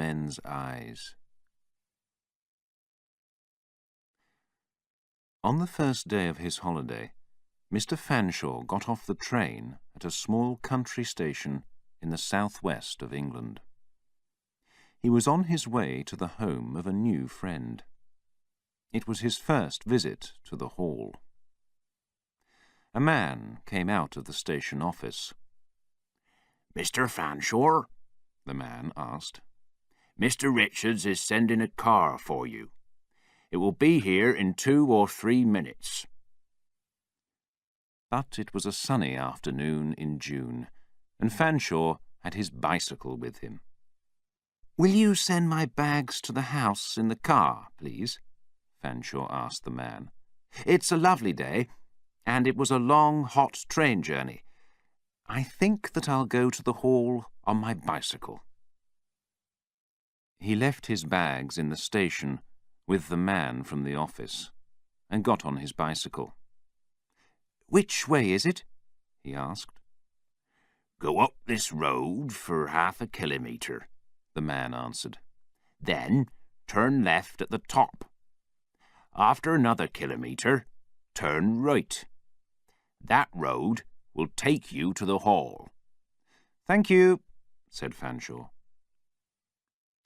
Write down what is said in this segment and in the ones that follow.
men's eyes. On the first day of his holiday, Mr. Fanshawe got off the train at a small country station in the southwest of England. He was on his way to the home of a new friend. It was his first visit to the hall. A man came out of the station office. "Mr. Fanshawe?" the man asked. "Mr. Richards is sending a car for you. It will be here in 2 or 3 minutes." But it was a sunny afternoon in June, and Fanshawe had his bicycle with him. "Will you send my bags to the house in the car, please?" Fanshawe asked the man. "It's a lovely day, and it was a long, hot train journey. I think that I'll go to the hall on my bicycle." He left his bags in the station with the man from the office and got on his bicycle. "Which way is it?" he asked. "Go up this road for 1/2 kilometre, the man answered. "Then turn left at the top. After another kilometre, turn right. That road will take you to the hall." "Thank you," said Fanshawe.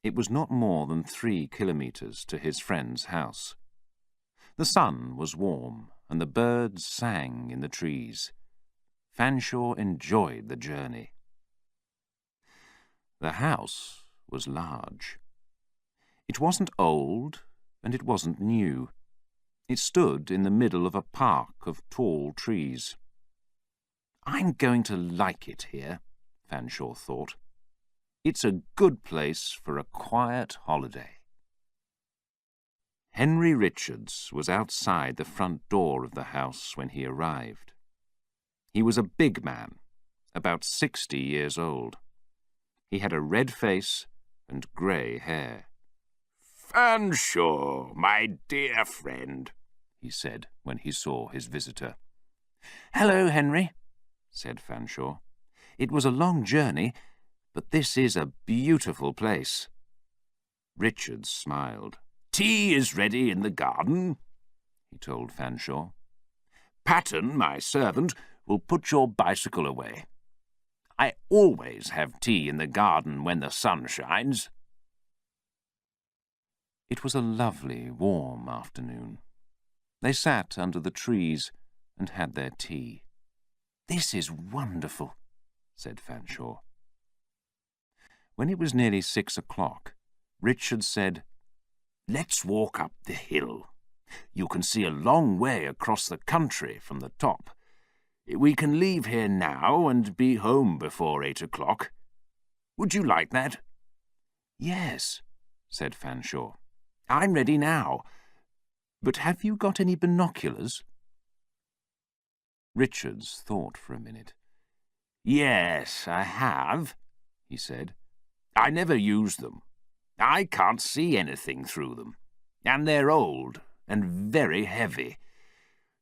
It was not more than 3 kilometres to his friend's house. The sun was warm, and the birds sang in the trees. Fanshawe enjoyed the journey. The house was large. It wasn't old, and it wasn't new. It stood in the middle of a park of tall trees. "I'm going to like it here," Fanshawe thought. "It's a good place for a quiet holiday." Henry Richards was outside the front door of the house when he arrived. He was a big man, about 60 years old. He had a red face and grey hair. "Fanshawe, my dear friend," he said when he saw his visitor. "Hello, Henry," said Fanshawe. "It was a long journey, but this is a beautiful place." Richards smiled. "Tea is ready in the garden," he told Fanshawe. "Patton, my servant, will put your bicycle away. I always have tea in the garden when the sun shines." It was a lovely, warm afternoon. They sat under the trees and had their tea. "This is wonderful," said Fanshawe. When it was nearly 6 o'clock, Richards said, "Let's walk up the hill. You can see a long way across the country from the top. We can leave here now and be home before 8 o'clock. Would you like that?" "Yes," said Fanshawe. "I'm ready now. But have you got any binoculars?" Richards thought for a minute. "Yes, I have," he said. "I never use them. I can't see anything through them, and they're old and very heavy.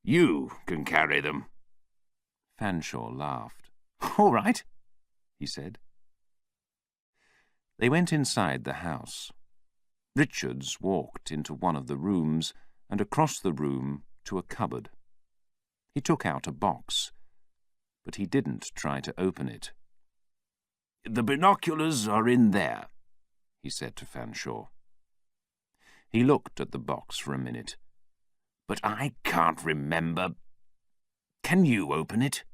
You can carry them." Fanshawe laughed. "All right," he said. They went inside the house. Richards walked into one of the rooms and across the room to a cupboard. He took out a box, but he didn't try to open it. "The binoculars are in there," he said to Fanshawe. He looked at the box for a minute. "But I can't remember. Can you open it?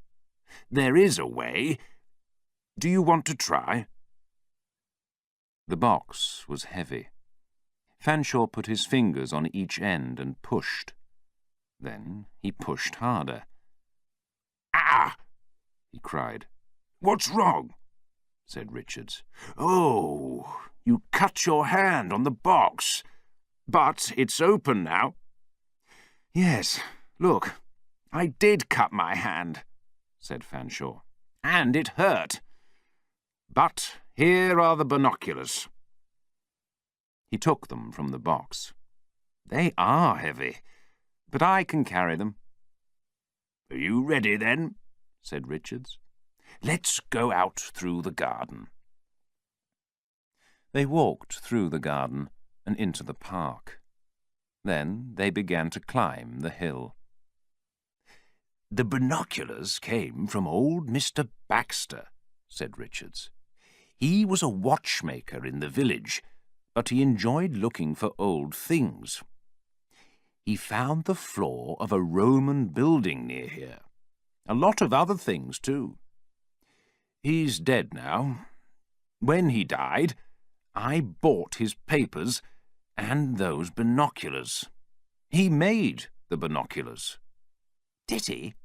There is a way. Do you want to try?" The box was heavy. Fanshawe put his fingers on each end and pushed. Then he pushed harder. "Ah!" he cried. "What's wrong?" said Richards. "Oh, you cut your hand on the box. But it's open now." "Yes, look, I did cut my hand," said Fanshawe. "And it hurt. But here are the binoculars." He took them from the box. "They are heavy, but I can carry them." "Are you ready, then?" said Richards. "Let's go out through the garden." They walked through the garden and into the park. Then they began to climb the hill. "The binoculars came from old Mr. Baxter," said Richards. "He was a watchmaker in the village, but he enjoyed looking for old things. He found the floor of a Roman building near here. A lot of other things, too. He's dead now. When he died, I bought his papers and those binoculars. He made the binoculars." "Did he?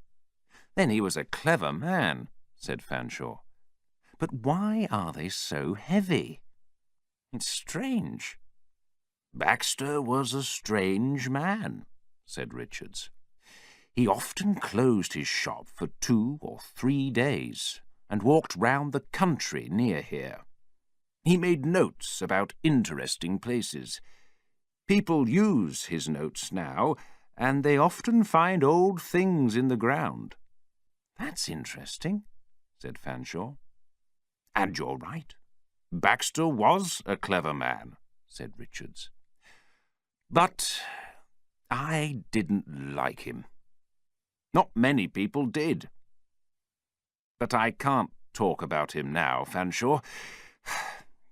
Then he was a clever man," said Fanshawe. "But why are they so heavy? It's strange." "Baxter was a strange man," said Richards. "He often closed his shop for 2 or 3 days and walked round the country near here. He made notes about interesting places. People use his notes now, and they often find old things in the ground." "That's interesting," said Fanshawe. "And you're right. Baxter was a clever man," said Richards. "But I didn't like him. Not many people did. But I can't talk about him now, Fanshawe.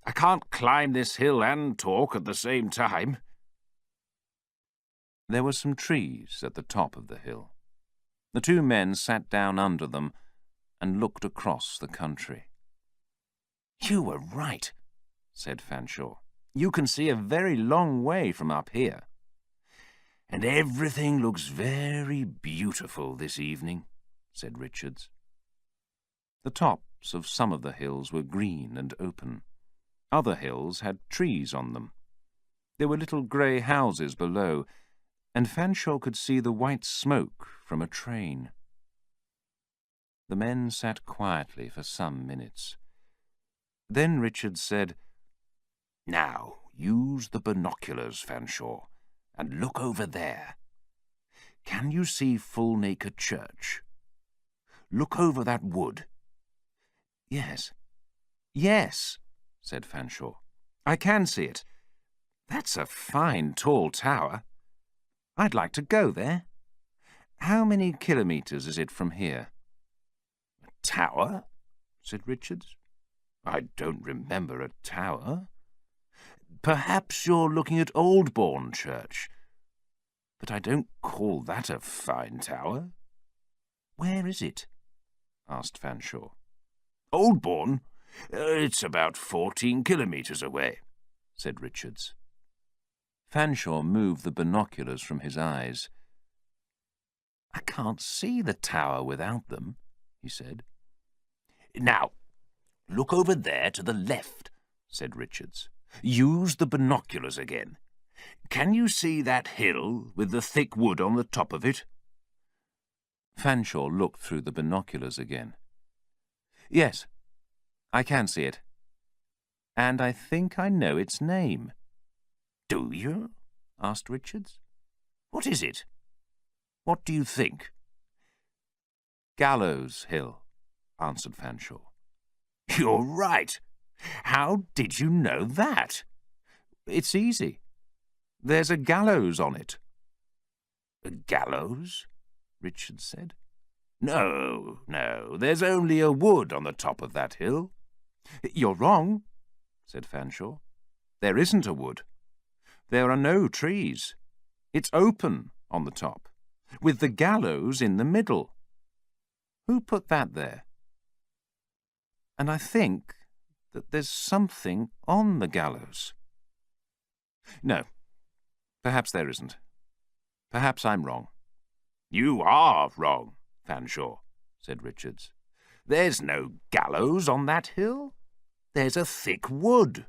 I can't climb this hill and talk at the same time." There were some trees at the top of the hill. The two men sat down under them and looked across the country. "You were right," said Fanshawe. "You can see a very long way from up here. And everything looks very beautiful this evening," said Richards. The tops of some of the hills were green and open. Other hills had trees on them. There were little grey houses below, and Fanshawe could see the white smoke from a train. The men sat quietly for some minutes. Then Richards said, "Now, use the binoculars, Fanshawe, and look over there. Can you see Fulnaker Church? Look over that wood." "Yes, yes," said Fanshawe. "I can see it. That's a fine, tall tower. I'd like to go there. How many kilometres is it from here?" "A tower?" said Richards. "I don't remember a tower. Perhaps you're looking at Oldbourne Church, but I don't call that a fine tower." "Where is it?" asked Fanshawe. "Oldbourne? It's about 14 kilometres away," said Richards. Fanshawe moved the binoculars from his eyes. "I can't see the tower without them," he said. "Now, look over there to the left," said Richards. "Use the binoculars again. Can you see that hill with the thick wood on the top of it?" Fanshawe looked through the binoculars again. "Yes, I can see it. And I think I know its name." "Do you?" asked Richards. "What is it? What do you think?" "Gallows Hill," answered Fanshawe. "You're right. How did you know that?" "It's easy. There's a gallows on it." "A gallows?" Richards said. No, there's only a wood on the top of that hill." "You're wrong," said Fanshawe. "There isn't a wood. There are no trees. It's open on the top, with the gallows in the middle. Who put that there? And I think that there's something on the gallows. No, perhaps there isn't. Perhaps I'm wrong." "You are wrong, Fanshawe," said Richards. "There's no gallows on that hill. There's a thick wood,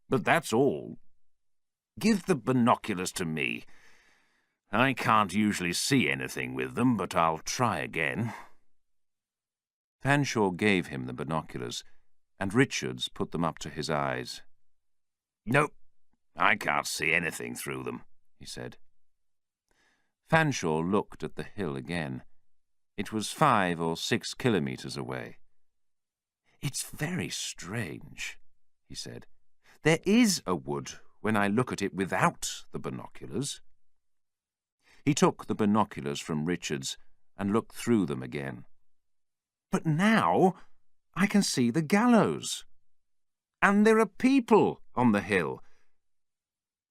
but that's all. Give the binoculars to me. I can't usually see anything with them, but I'll try again." Fanshawe gave him the binoculars, and Richards put them up to his eyes. "Nope, I can't see anything through them," he said. Fanshawe looked at the hill again. It was 5 or 6 kilometres away. "It's very strange," he said. There is a wood when I look at it without the binoculars. He took the binoculars from Richards and looked through them again. But now I can see the gallows. And there are people on the hill.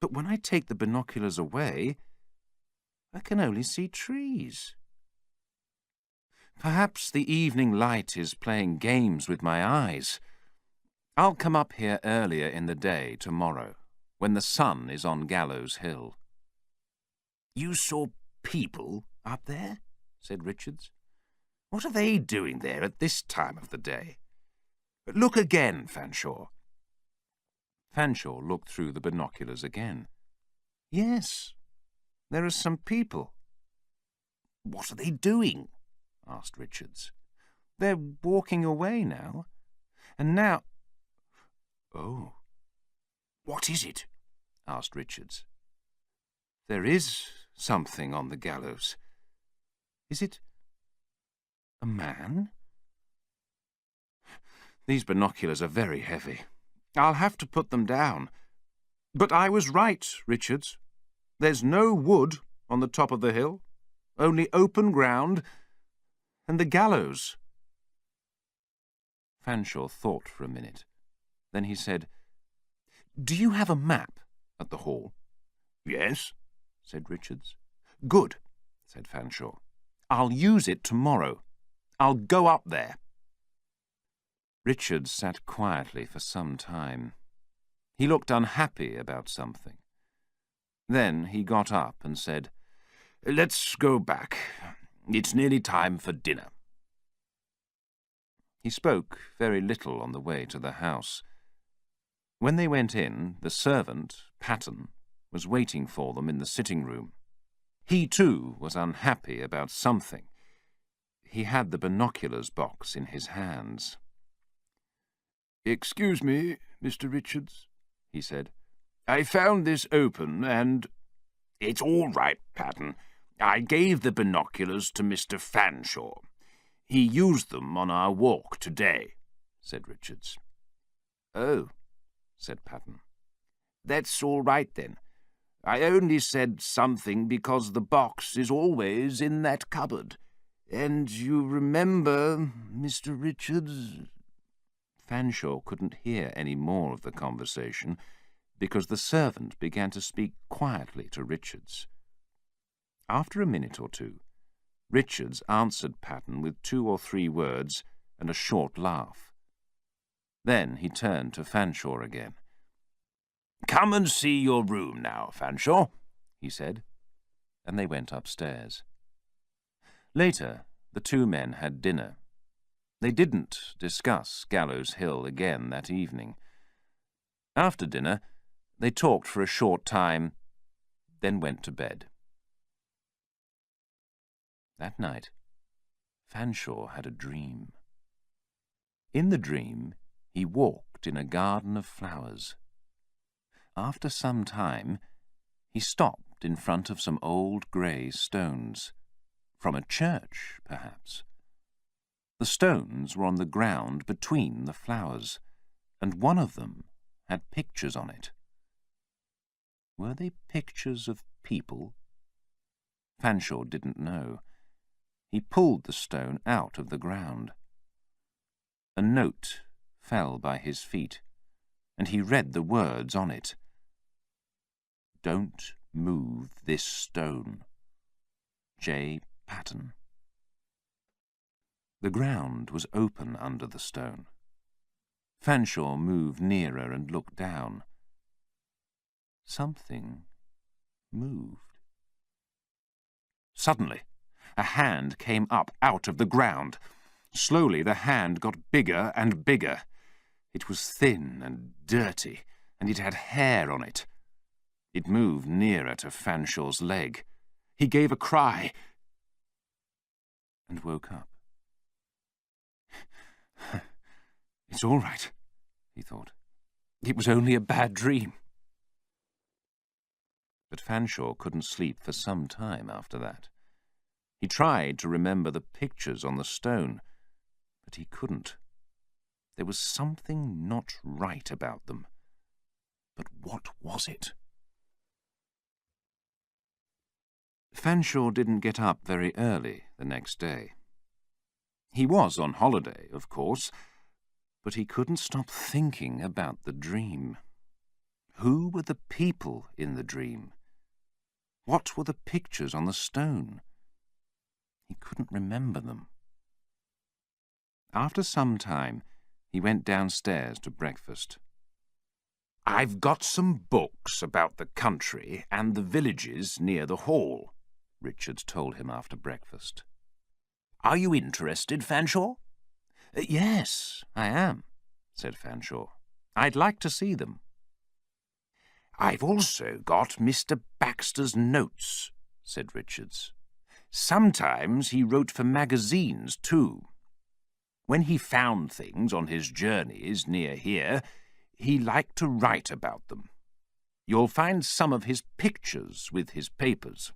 But when I take the binoculars away, I can only see trees. Perhaps the evening light is playing games with my eyes. I'll come up here earlier in the day tomorrow, when the sun is on Gallows Hill. You saw people up there? Said Richards. What are they doing there at this time of the day? Look again, Fanshawe. Fanshawe looked through the binoculars again. Yes, there are some people. What are they doing? Asked Richards. They're walking away now. And now... Oh. What is it? Asked Richards. There is something on the gallows. Is it a man? These binoculars are very heavy. I'll have to put them down. But I was right, Richards. There's no wood on the top of the hill, only open ground and the gallows. Fanshawe thought for a minute. Then he said, Do you have a map at the hall? Yes, said Richards. Good, said Fanshawe. I'll use it tomorrow. I'll go up there. Richards sat quietly for some time. He looked unhappy about something. Then he got up and said, Let's go back. It's nearly time for dinner. He spoke very little on the way to the house. When they went in, the servant, Patton, was waiting for them in the sitting room. He, too, was unhappy about something. He had the binoculars box in his hands. Excuse me, Mr. Richards, he said. I found this open and... It's all right, Patton. I gave the binoculars to Mr. Fanshawe. He used them on our walk today, said Richards. Oh, said Patton. That's all right, then. I only said something because the box is always in that cupboard. And you remember, Mr. Richards... Fanshawe couldn't hear any more of the conversation because the servant began to speak quietly to Richards. After a minute or two, Richards answered Patton with 2 or 3 words and a short laugh. Then he turned to Fanshawe again. Come and see your room now, Fanshawe, he said, and they went upstairs. Later, the 2 men had dinner. They didn't discuss Gallows Hill again that evening. After dinner, they talked for a short time, then went to bed. That night, Fanshawe had a dream. In the dream, he walked in a garden of flowers. After some time, he stopped in front of some old grey stones, from a church, perhaps. The stones were on the ground between the flowers, and one of them had pictures on it. Were they pictures of people? Fanshawe didn't know. He pulled the stone out of the ground. A note fell by his feet, and he read the words on it. Don't move this stone. J. Patton. The ground was open under the stone. Fanshawe moved nearer and looked down. Something moved. Suddenly, a hand came up out of the ground. Slowly the hand got bigger and bigger. It was thin and dirty, and it had hair on it. It moved nearer to Fanshawe's leg. He gave a cry and woke up. It's all right, he thought. It was only a bad dream. But Fanshawe couldn't sleep for some time after that. He tried to remember the pictures on the stone, but he couldn't. There was something not right about them. But what was it? Fanshawe didn't get up very early the next day. He was on holiday, of course, but he couldn't stop thinking about the dream. Who were the people in the dream? What were the pictures on the stone? He couldn't remember them. After some time, he went downstairs to breakfast. "I've got some books about the country and the villages near the hall," Richards told him after breakfast. "Are you interested, Fanshawe?" Yes, I am," said Fanshawe. "I'd like to see them." "I've also got Mr. Baxter's notes," said Richards. "Sometimes he wrote for magazines, too. When he found things on his journeys near here, he liked to write about them. You'll find some of his pictures with his papers."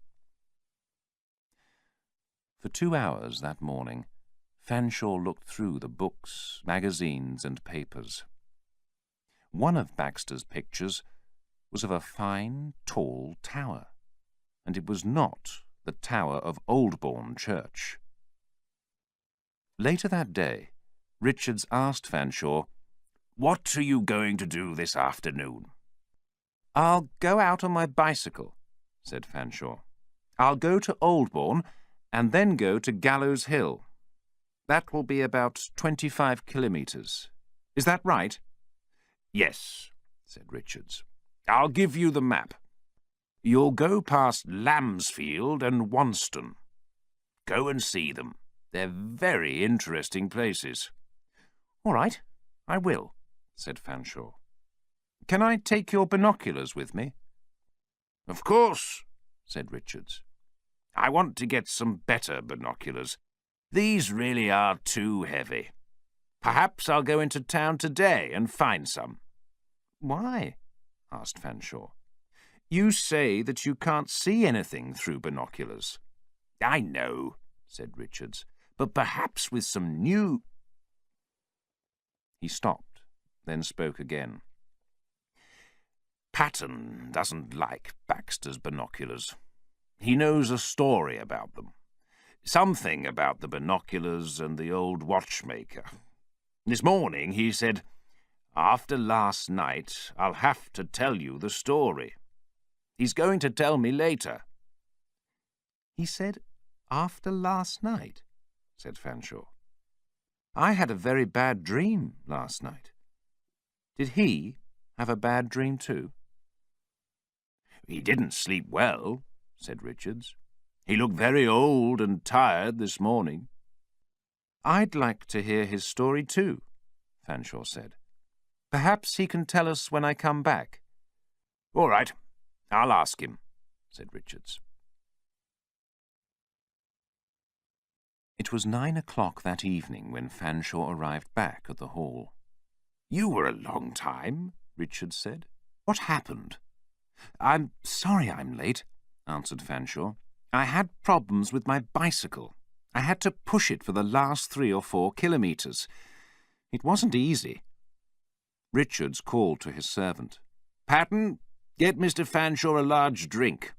For 2 hours that morning, Fanshawe looked through the books, magazines, and papers. One of Baxter's pictures was of a fine, tall tower, and it was not the tower of Oldbourne Church. Later that day, Richards asked Fanshawe, "What are you going to do this afternoon?" "I'll go out on my bicycle," said Fanshawe. "I'll go to Oldbourne and then go to Gallows Hill. That will be about 25 kilometres. Is that right?" "Yes," said Richards. "I'll give you the map. You'll go past Lambsfield and Wonston. Go and see them. They're very interesting places." "All right, I will," said Fanshawe. "Can I take your binoculars with me?" "Of course," said Richards. "I want to get some better binoculars. These really are too heavy. Perhaps I'll go into town today and find some." "Why?" asked Fanshawe. "You say that you can't see anything through binoculars." "I know," said Richards, "but perhaps with some new—" He stopped, then spoke again. "Patton doesn't like Baxter's binoculars. He knows a story about them. Something about the binoculars and the old watchmaker. This morning he said, 'After last night, I'll have to tell you the story.' He's going to tell me later." "He said, 'after last night'?" said Fanshawe. "I had a very bad dream last night. Did he have a bad dream too?" "He didn't sleep well," said Richards. "He looked very old and tired this morning." "I'd like to hear his story too," Fanshawe said. "Perhaps he can tell us when I come back." "All right, I'll ask him," said Richards. It was 9 o'clock that evening when Fanshawe arrived back at the hall. "You were a long time," Richards said. "What happened?" "I'm sorry I'm late," answered Fanshawe. "I had problems with my bicycle. I had to push it for the last 3 or 4 kilometres. It wasn't easy." Richards called to his servant. "Patton, get Mr. Fanshawe a large drink."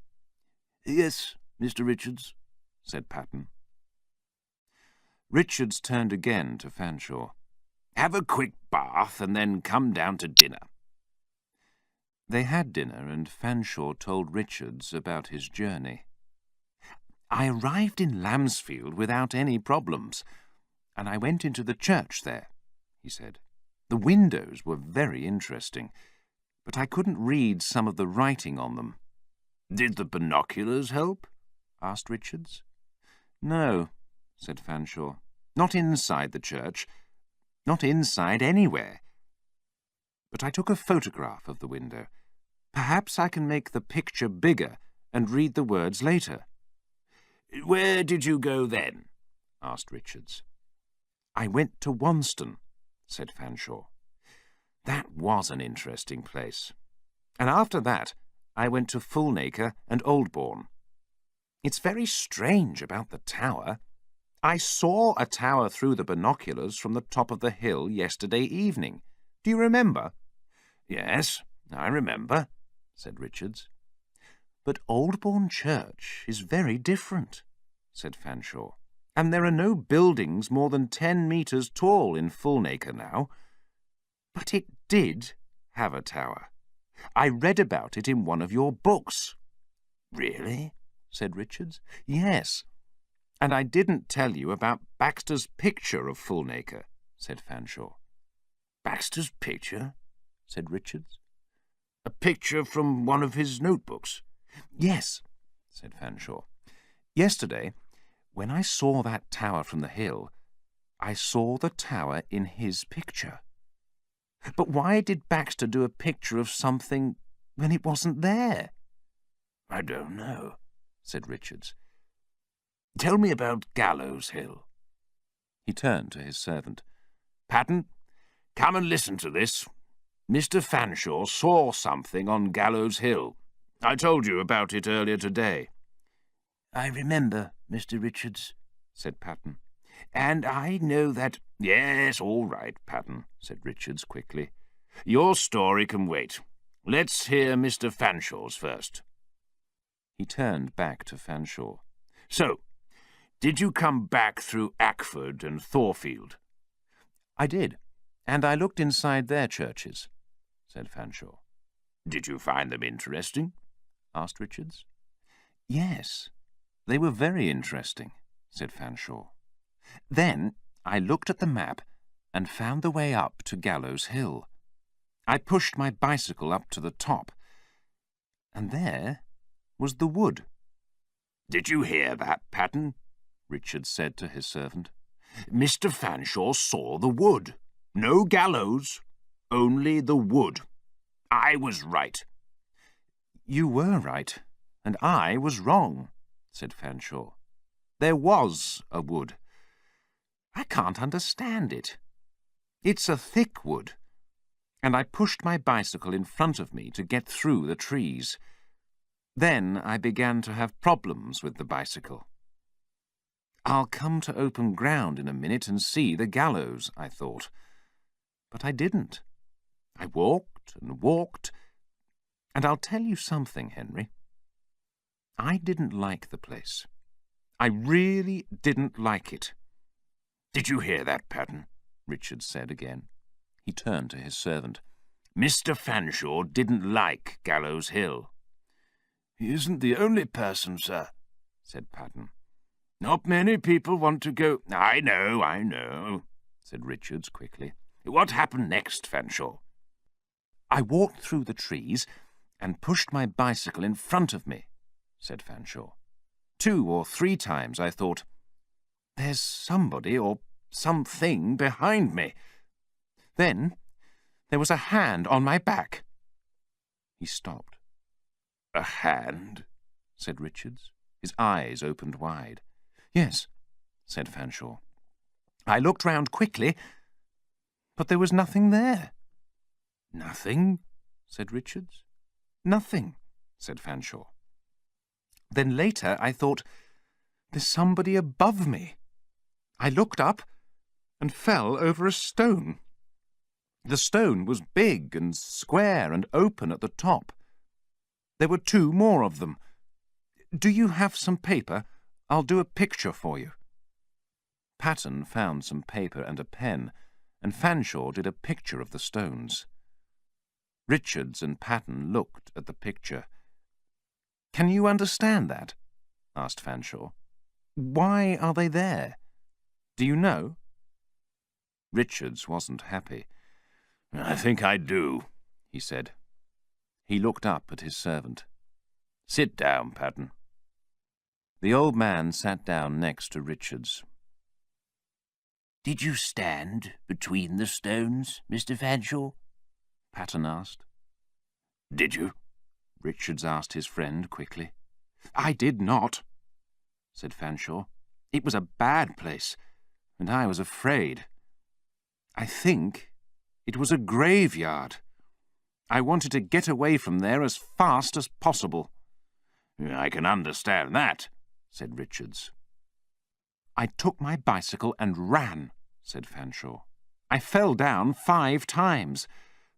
"Yes, Mr. Richards," said Patton. Richards turned again to Fanshawe. "Have a quick bath and then come down to dinner." They had dinner, and Fanshawe told Richards about his journey. "I arrived in Lambsfield without any problems, and I went into the church there," he said. "The windows were very interesting, but I couldn't read some of the writing on them." "Did the binoculars help?" asked Richards. "No," said Fanshawe. "Not inside the church. Not inside anywhere. But I took a photograph of the window. Perhaps I can make the picture bigger and read the words later." "Where did you go then?" asked Richards. "I went to Wonston," said Fanshawe. "That was an interesting place. And after that, I went to Fulnaker and Oldbourne. It's very strange about the tower. I saw a tower through the binoculars from the top of the hill yesterday evening. Do you remember?" "Yes, I remember, said Richards. But Oldbourne Church is very different, said Fanshawe, and there are no buildings more than 10 metres tall in Fulnaker now. But it did have a tower. I read about it in one of your books. Really? Said Richards. Yes. And I didn't tell you about Baxter's picture of Fulnaker, said Fanshawe. Baxter's picture? Said Richards. A picture from one of his notebooks? Yes, said Fanshawe. Yesterday, when I saw that tower from the hill, I saw the tower in his picture. But why did Baxter do a picture of something when it wasn't there? I don't know, said Richards. Tell me about Gallows Hill. He turned to his servant. Patton, come and listen to this. Mr. Fanshawe saw something on Gallows Hill. I told you about it earlier today. I remember, Mr. Richards, said Patton. And I know that— Yes, all right, Patton, said Richards quickly. Your story can wait. Let's hear Mr. Fanshawe's first. He turned back to Fanshawe. So, did you come back through Ackford and Thorfield? I did, and I looked inside their churches, said Fanshawe. Did you find them interesting? Asked Richards. Yes, they were very interesting, said Fanshawe. Then I looked at the map and found the way up to Gallows Hill. I pushed my bicycle up to the top, and there was the wood. Did you hear that, Patton? Richards said to his servant. Mr. Fanshawe saw the wood. No gallows, only the wood. I was right. You were right, and I was wrong, said Fanshawe. There was a wood. I can't understand it. It's a thick wood, and I pushed my bicycle in front of me to get through the trees. Then I began to have problems with the bicycle. I'll come to open ground in a minute and see the gallows, I thought. But I didn't. I walked and walked, and I'll tell you something, Henry. I didn't like the place. I really didn't like it. Did you hear that, Patton? Richard said again. He turned to his servant. Mr. Fanshawe didn't like Gallows Hill. He isn't the only person, sir, said Patton. Not many people want to go— I know, said Richards quickly. What happened next, Fanshawe? I walked through the trees and pushed my bicycle in front of me, said Fanshawe. 2 or 3 times I thought, there's somebody or something behind me. Then there was a hand on my back. He stopped. A hand? Said Richards. His eyes opened wide. Yes, said Fanshawe. I looked round quickly, but there was nothing there. Nothing? Said Richards. Nothing, said Fanshawe. Then later I thought, there's somebody above me. I looked up and fell over a stone. The stone was big and square and open at the top. There were 2 more of them. Do you have some paper? I'll do a picture for you. Patton found some paper and a pen, and Fanshawe did a picture of the stones. Richards and Patton looked at the picture. Can you understand that? Asked Fanshawe. Why are they there? Do you know? Richards wasn't happy. I think I do, he said. He looked up at his servant. Sit down, Patton. The old man sat down next to Richards. Did you stand between the stones, Mr. Fanshawe? Patton asked. Did you? Richards asked his friend quickly. I did not, said Fanshawe. It was a bad place, and I was afraid. I think it was a graveyard. I wanted to get away from there as fast as possible. I can understand that, said Richards. I took my bicycle and ran, said Fanshawe. I fell down 5 times,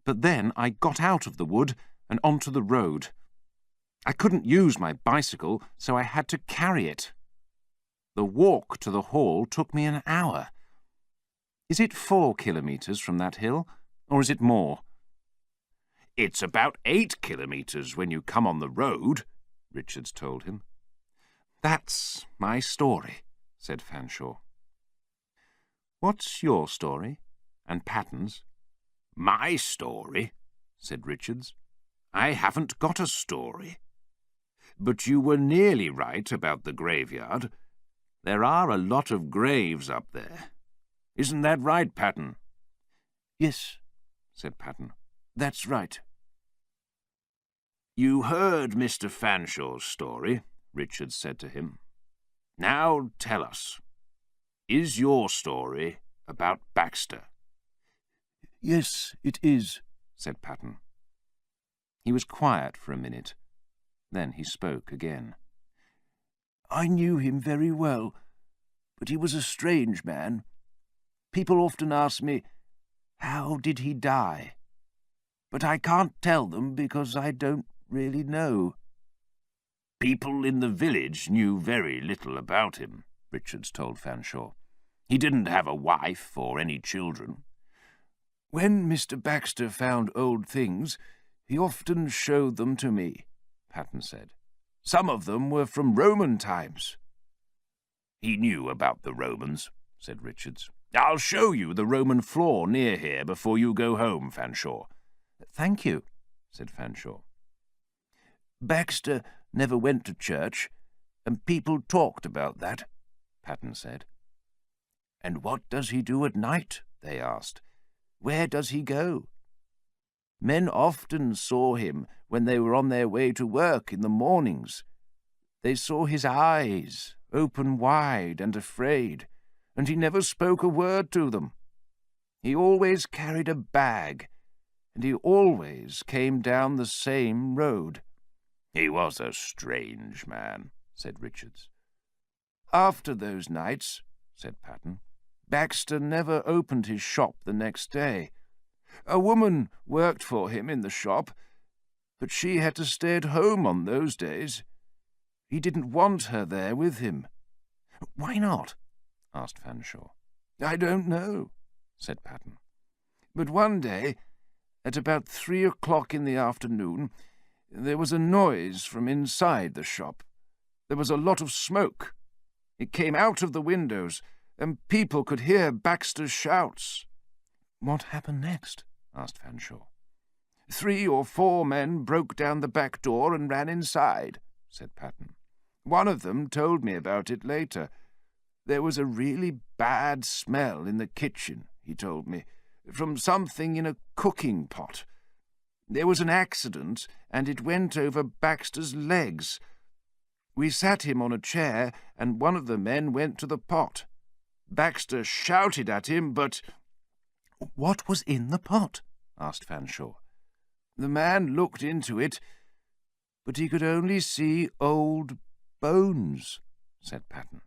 But then I got out of the wood and onto the road. I couldn't use my bicycle, so I had to carry it. The walk to the hall took me an hour. Is it 4 kilometres from that hill, or is it more? It's about 8 kilometres when you come on the road, Richards told him. That's my story, said Fanshawe. What's your story? And Patton's? My story, said Richards. I haven't got a story. But you were nearly right about the graveyard. There are a lot of graves up there. Isn't that right, Patton? Yes, said Patton. That's right. You heard Mr. Fanshawe's story, Richards said to him. Now tell us, is your story about Baxter? Yes, it is, said Patton. He was quiet for a minute. Then he spoke again. I knew him very well, but he was a strange man. People often ask me, how did he die? But I can't tell them because I don't really know. People in the village knew very little about him, Richards told Fanshawe. He didn't have a wife or any children. When Mr. Baxter found old things, he often showed them to me, Patton said. Some of them were from Roman times. He knew about the Romans, said Richards. I'll show you the Roman floor near here before you go home, Fanshawe. Thank you, said Fanshawe. Baxter never went to church, and people talked about that, Patton said. And what does he do at night? They asked. Where does he go? Men often saw him when they were on their way to work in the mornings. They saw his eyes open wide and afraid, and he never spoke a word to them. He always carried a bag, and he always came down the same road. He was a strange man, said Richards. After those nights, said Patton, Baxter never opened his shop the next day. A woman worked for him in the shop, but she had to stay at home on those days. He didn't want her there with him. Why not? Asked Fanshawe. I don't know, said Patton. But one day, at about 3 o'clock in the afternoon, there was a noise from inside the shop. There was a lot of smoke. It came out of the windows, and people could hear Baxter's shouts. What happened next? Asked Fanshawe. 3 or 4 men broke down the back door and ran inside, said Patton. One of them told me about it later. There was a really bad smell in the kitchen, he told me, from something in a cooking pot. There was an accident, and it went over Baxter's legs. We sat him on a chair, and one of the men went to the pot. Baxter shouted at him, but— What was in the pot? Asked Fanshawe. The man looked into it, but he could only see old bones, said Patton.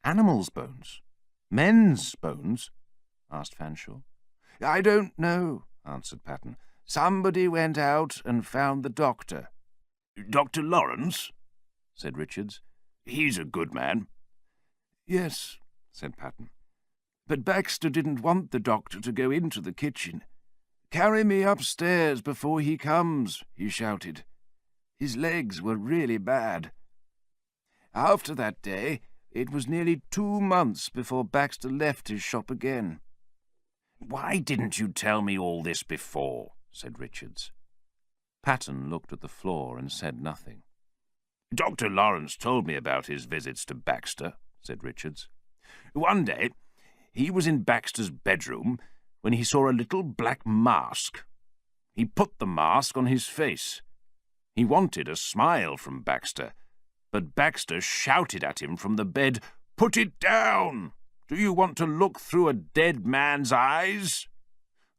Animals' bones? Men's bones? Asked Fanshawe. I don't know, answered Patton. Somebody went out and found the doctor. Dr. Lawrence? Said Richards. He's a good man. Yes, said Patton. But Baxter didn't want the doctor to go into the kitchen. Carry me upstairs before he comes, he shouted. His legs were really bad. After that day, it was nearly 2 months before Baxter left his shop again. Why didn't you tell me all this before? Said Richards. Patton looked at the floor and said nothing. Dr. Lawrence told me about his visits to Baxter, said Richards. One day, he was in Baxter's bedroom when he saw a little black mask. He put the mask on his face. He wanted a smile from Baxter, but Baxter shouted at him from the bed, "Put it down! Do you want to look through a dead man's eyes?"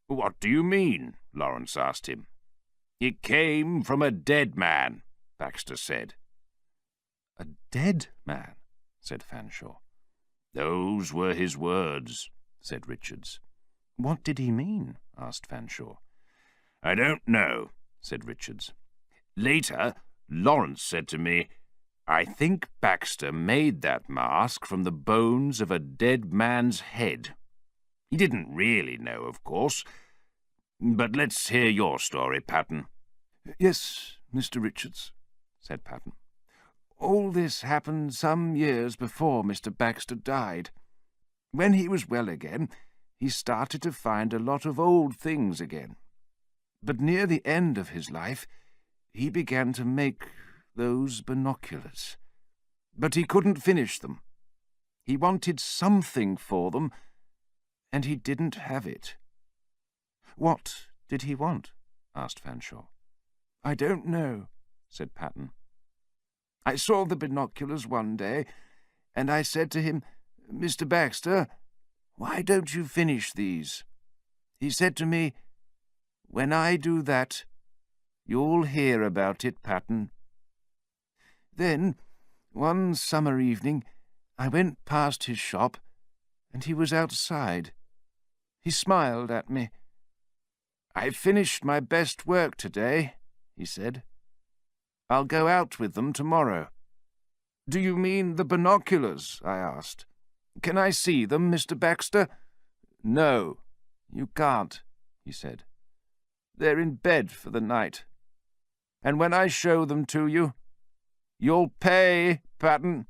What do you mean? Lawrence asked him. It came from a dead man, Baxter said. A dead man, said Fanshawe. Those were his words, said Richards. What did he mean? Asked Fanshawe. I don't know, said Richards. Later, Lawrence said to me, I think Baxter made that mask from the bones of a dead man's head. He didn't really know, of course. But let's hear your story, Patton. Yes, Mr. Richards, said Patton. All this happened some years before Mr. Baxter died. When he was well again, he started to find a lot of old things again. But near the end of his life, he began to make those binoculars. But he couldn't finish them. He wanted something for them, and he didn't have it. What did he want? Asked Fanshawe. I don't know, said Patton. I saw the binoculars one day, and I said to him, Mr. Baxter, why don't you finish these? He said to me, when I do that, you'll hear about it, Patton. Then, one summer evening, I went past his shop, and he was outside. He smiled at me. I finished my best work today, he said. I'll go out with them tomorrow. Do you mean the binoculars? I asked. Can I see them, Mr. Baxter? No, you can't, he said. They're in bed for the night. And when I show them to you, you'll pay, Patton.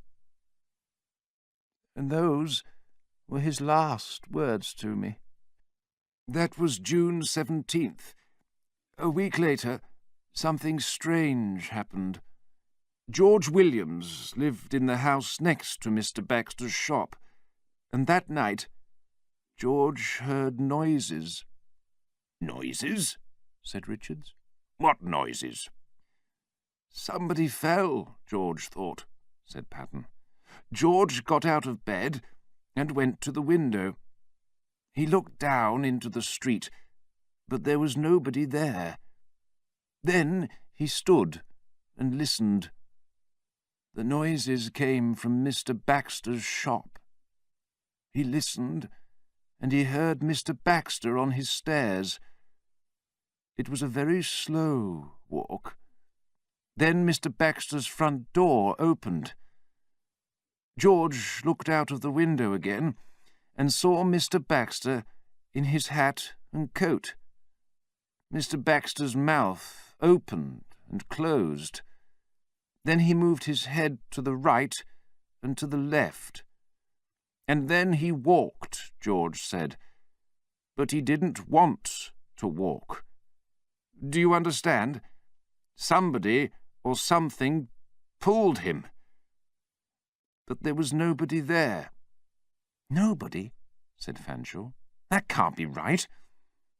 And those were his last words to me. That was June 17th. A week later, something strange happened. George Williams lived in the house next to Mr. Baxter's shop, and that night George heard noises. Noises? Said Richards. What noises? Somebody fell, George thought, said Patton. George got out of bed and went to the window. He looked down into the street, but there was nobody there. Then he stood and listened. The noises came from Mr. Baxter's shop. He listened, and he heard Mr. Baxter on his stairs. It was a very slow walk. Then Mr. Baxter's front door opened. George looked out of the window again and saw Mr. Baxter in his hat and coat. Mr. Baxter's mouth opened and closed. Then he moved his head to the right and to the left. And then he walked, George said. But he didn't want to walk. Do you understand? Somebody or something pulled him. But there was nobody there. Nobody? Said Fanshawe. That can't be right.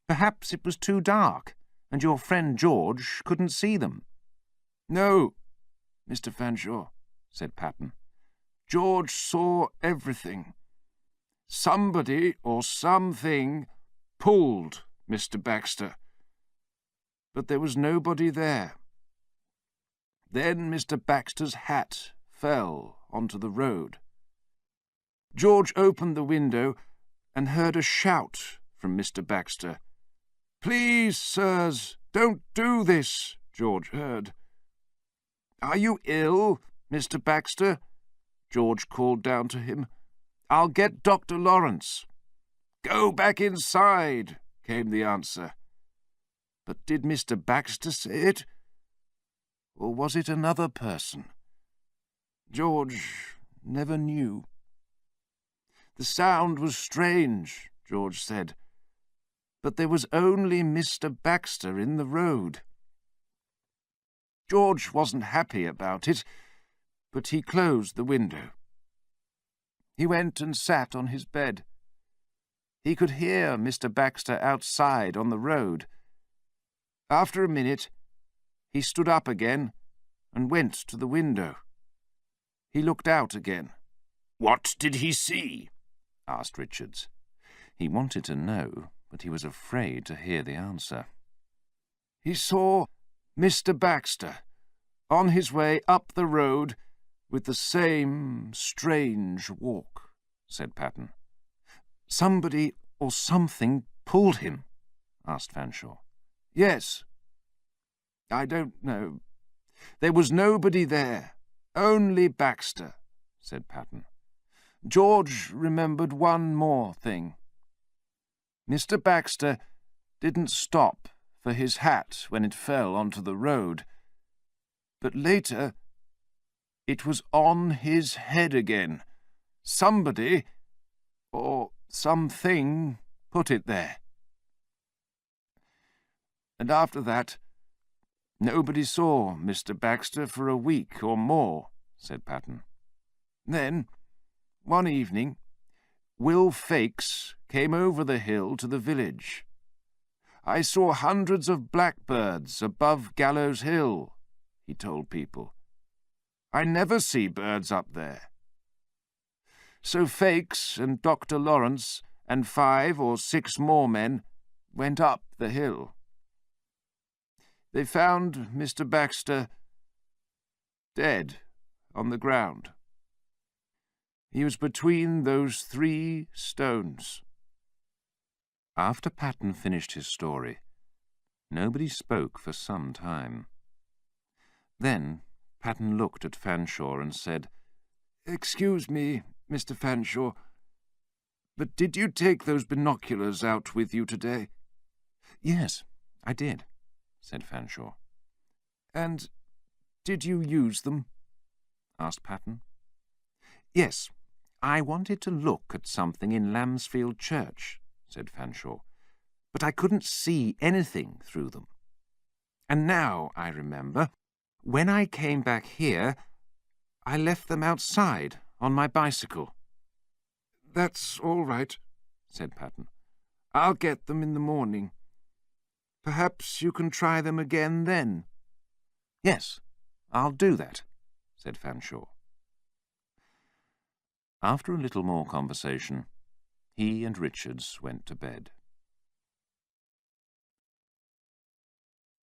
Perhaps it was too dark, and your friend George couldn't see them. No, Mr. Fanshawe, said Patton. George saw everything. Somebody or something pulled Mr. Baxter. But there was nobody there. Then Mr. Baxter's hat fell onto the road. George opened the window and heard a shout from Mr. Baxter. Please, sirs, don't do this, George heard. Are you ill, Mr. Baxter? George called down to him. I'll get Dr. Lawrence. Go back inside, came the answer. But did Mr. Baxter say it? Or was it another person? George never knew. The sound was strange, George said, but there was only Mr. Baxter in the road. George wasn't happy about it, but he closed the window. He went and sat on his bed. He could hear Mr. Baxter outside on the road. After a minute, he stood up again and went to the window. He looked out again. What did he see? Asked Richards. He wanted to know, but he was afraid to hear the answer. He saw Mr. Baxter on his way up the road with the same strange walk, said Patton. Somebody or something pulled him? Asked Fanshawe. Yes. I don't know. There was nobody there. Only Baxter, said Patten. George remembered one more thing. Mr. Baxter didn't stop for his hat when it fell onto the road, but later it was on his head again. Somebody, or something, put it there. And after that, nobody saw Mr. Baxter for a week or more, said Patten. Then, one evening, Will Fakes came over the hill to the village. I saw hundreds of blackbirds above Gallows Hill, he told people. I never see birds up there. So Fakes and Dr. Lawrence and 5 or 6 more men went up the hill. They found Mr. Baxter dead on the ground. He was between those 3 stones. After Patten finished his story, nobody spoke for some time. Then Patten looked at Fanshawe and said, "Excuse me, Mr. Fanshawe, but did you take those binoculars out with you today?" "Yes, I did," said Fanshawe. "And did you use them?" asked Patten. "Yes, I wanted to look at something in Lambsfield Church," said Fanshawe, "but I couldn't see anything through them. And now I remember, when I came back here, I left them outside on my bicycle." "That's all right," said Patten. "I'll get them in the morning. Perhaps you can try them again then." "Yes, I'll do that," said Fanshawe. After a little more conversation, he and Richards went to bed.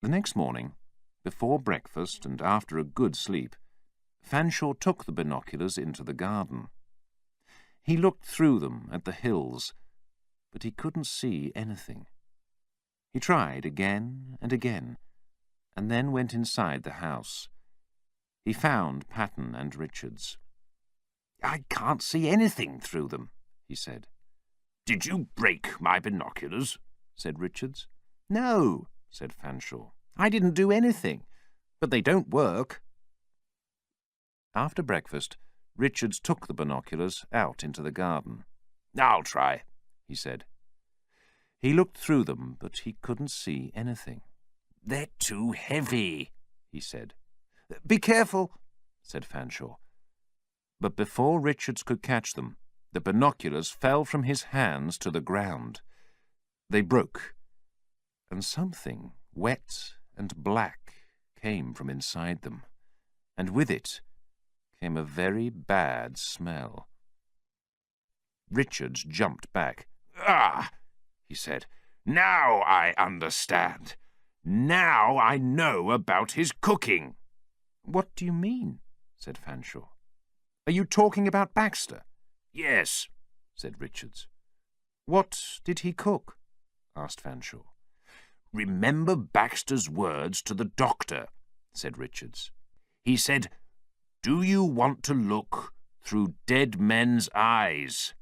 The next morning, before breakfast and after a good sleep, Fanshawe took the binoculars into the garden. He looked through them at the hills, but he couldn't see anything. He tried again and again, and then went inside the house. He found Patten and Richards. "I can't see anything through them," he said. "Did you break my binoculars?" said Richards. "No," said Fanshawe. "I didn't do anything, but they don't work." After breakfast, Richards took the binoculars out into the garden. "I'll try," he said. He looked through them, but he couldn't see anything. "They're too heavy," he said. "Be careful," said Fanshawe. But before Richards could catch them, the binoculars fell from his hands to the ground. They broke, and something wet and black came from inside them, and with it came a very bad smell. Richards jumped back. "Ah!" he said. "Now I understand. Now I know about his cooking." "What do you mean?" said Fanshawe. "Are you talking about Baxter?" "Yes," said Richards. "What did he cook?" asked Fanshawe. "Remember Baxter's words to the doctor," said Richards. "He said, 'Do you want to look through dead men's eyes?'"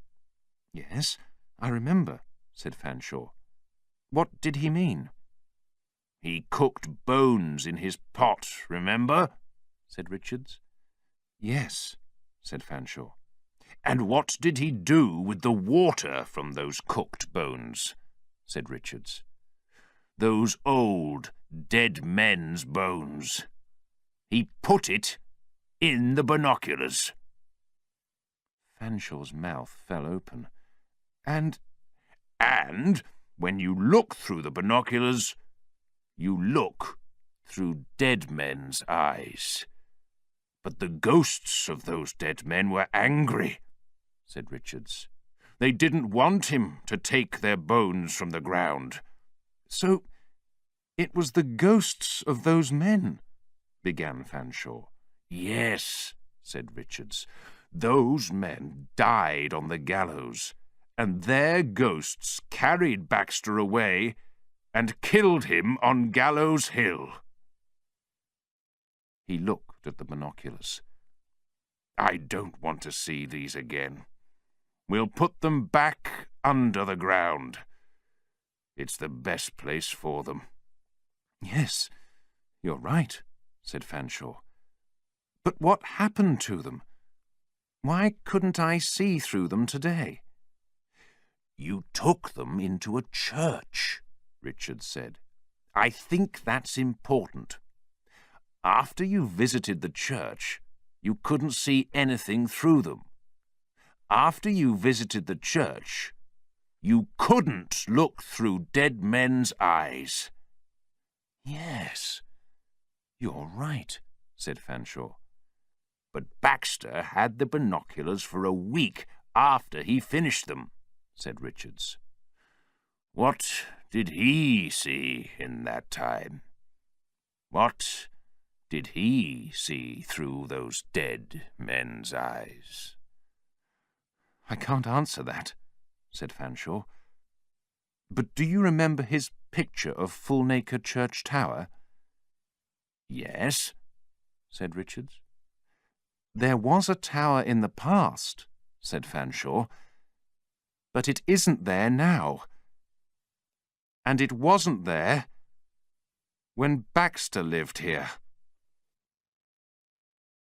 "Yes, I remember," said Fanshawe. "What did he mean?" "He cooked bones in his pot, remember?" said Richards. "Yes," said Fanshawe. "And what did he do with the water from those cooked bones?" said Richards. "Those old, dead men's bones. He put it in the binoculars." Fanshawe's mouth fell open. And when you look through the binoculars, you look through dead men's eyes. But the ghosts of those dead men were angry," said Richards. "They didn't want him to take their bones from the ground." "So it was the ghosts of those men," began Fanshawe. "Yes," said Richards. "Those men died on the gallows, and their ghosts carried Baxter away and killed him on Gallows Hill. He looked at the binoculars. I don't want to see these again. We'll put them back under the ground. It's the best place for them. Yes, you're right, said Fanshawe. But what happened to them? Why couldn't I see through them today? You took them into a church, Richard said. I think that's important. After you visited the church, you couldn't see anything through them. After you visited the church, you couldn't look through dead men's eyes. Yes, you're right, said Fanshawe. But Baxter had the binoculars for a week after he finished them, said Richards. What did he see in that time? What did he see through those dead men's eyes? I can't answer that, said Fanshawe. But do you remember his picture of Fulnaker Church Tower? Yes, said Richards. There was a tower in the past, said Fanshawe, but it isn't there now. And it wasn't there when Baxter lived here.